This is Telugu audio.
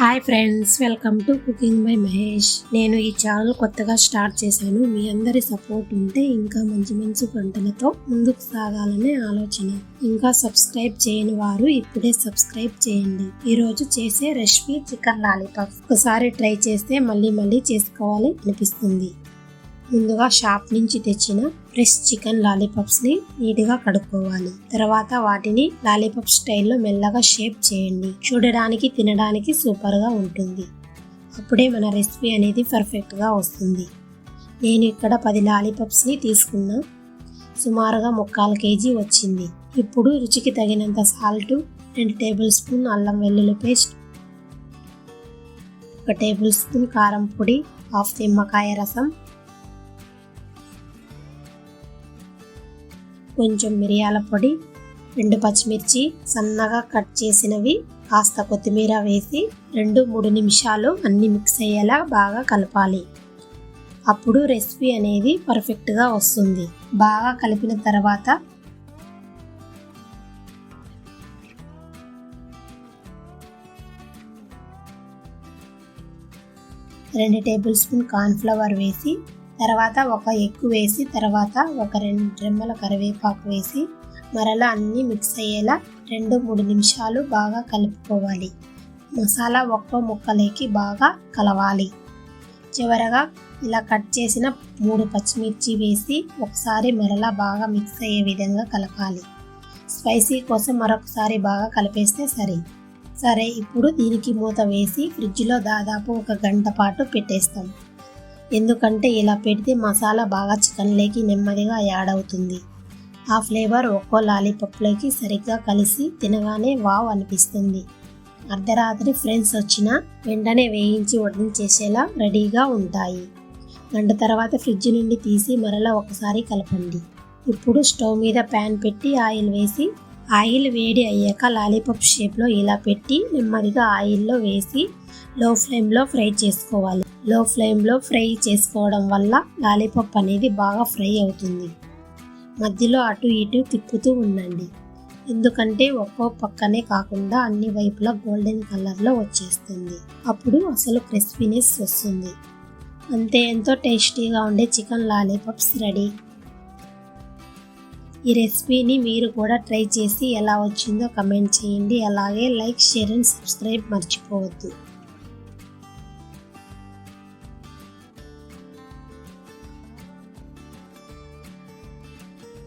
Hi friends, welcome to cooking by Mahesh. నేను ఈ ఛానల్ కొత్తగా స్టార్ట్ చేశాను. మీ అందరి సపోర్ట్ ఉంటే ఇంకా మంచి మంచి వంటలతో ముందుకు సాగాలనే ఆలోచన. ఇంకా సబ్స్క్రైబ్ చేయని వారు ఇప్పుడే సబ్స్క్రైబ్ చేయండి. ఈ రోజు చేసే రెసిపీ చికెన్ లాలీపాప్. ఒకసారి ట్రై చేస్తే మళ్ళీ మళ్ళీ చేసుకోవాలి అనిపిస్తుంది. ముందుగా షాప్ నుంచి తెచ్చిన ఫ్రెష్ చికెన్ లాలీపాప్స్ ని నీట్గా కడుక్కోవాలి. తర్వాత వాటిని లాలీపాప్ స్టైల్లో మెల్లగా షేప్ చేయండి. చూడడానికి తినడానికి సూపర్ గా ఉంటుంది. అప్పుడే మన రెసిపీ అనేది పర్ఫెక్ట్ గా వస్తుంది. నేను ఇక్కడ 10 లాలీపాప్స్ ని తీసుకున్నా. సుమారుగా 1/4 కేజీ వచ్చింది. ఇప్పుడు రుచికి తగినంత సాల్ట్, 2 టేబుల్ స్పూన్ అల్లం వెల్లుల్లి పేస్ట్, 1 టేబుల్ స్పూన్ కారం పొడి, 1/2 నిమ్మకాయ రసం, కొంచెం మిరియాల పొడి, 2 పచ్చిమిర్చి సన్నగా కట్ చేసినవి, కాస్త కొత్తిమీర వేసి 2-3 నిమిషాలు అన్ని మిక్స్ అయ్యేలా బాగా కలపాలి. అప్పుడు రెసిపీ అనేది పర్ఫెక్ట్గా వస్తుంది. బాగా కలిపిన తర్వాత 2 టేబుల్ స్పూన్ కార్న్ఫ్లవర్ వేసి, తర్వాత 1 ఎగ్ వేసి, తర్వాత 2 రెమ్మల కరివేపాకు వేసి మరలా అన్నీ మిక్స్ అయ్యేలా 2-3 నిమిషాలు బాగా కలుపుకోవాలి. మసాలా ఒక్కో ముక్కలోకి బాగా కలవాలి. చివరగా ఇలా కట్ చేసిన 3 పచ్చిమిర్చి వేసి ఒకసారి మరలా బాగా మిక్స్ అయ్యే విధంగా కలపాలి. స్పైసీ కోసం మరొకసారి బాగా కలిపేస్తే సరే. ఇప్పుడు దీనికి మూత వేసి ఫ్రిడ్జ్లో దాదాపు 1 గంట పాటు పెట్టేస్తాం. ఎందుకంటే ఇలా పెడితే మసాలా బాగా చికెన్లోకి నెమ్మదిగా యాడ్ అవుతుంది. ఆ ఫ్లేవర్ ఒక్కో లాలీపాప్లోకి సరిగ్గా కలిసి తినగానే వావ్ అనిపిస్తుంది. అర్ధరాత్రి ఫ్రెండ్స్ వచ్చినా వెంటనే వేయించి వడ్డించేసేలా రెడీగా ఉంటాయి. గంట తర్వాత ఫ్రిడ్జ్ నుండి తీసి మరలా ఒకసారి కలపండి. ఇప్పుడు స్టవ్ మీద ప్యాన్ పెట్టి ఆయిల్ వేసి, ఆయిల్ వేడి అయ్యాక లాలీపాప్ షేప్లో ఇలా పెట్టి నెమ్మదిగా ఆయిల్లో వేసి లో ఫ్లేమ్లో ఫ్రై చేసుకోవాలి. లో ఫ్లేమ్లో ఫ్రై చేసుకోవడం వల్ల లాలీపాప్ అనేది బాగా ఫ్రై అవుతుంది. మధ్యలో అటు ఇటు తిప్పుతూ ఉండండి. ఎందుకంటే ఒక్కో పక్కనే కాకుండా అన్ని వైపులా గోల్డెన్ కలర్లో వచ్చేస్తుంది. అప్పుడు అసలు క్రిస్పీనెస్ వస్తుంది. అంతే, ఎంతో టేస్టీగా ఉండే చికెన్ లాలీపాప్స్ రెడీ. ఈ రెసిపీని మీరు కూడా ట్రై చేసి ఎలా వచ్చిందో కమెంట్ చేయండి. అలాగే లైక్, షేర్ అండ్ సబ్స్క్రైబ్ మర్చిపోవద్దు.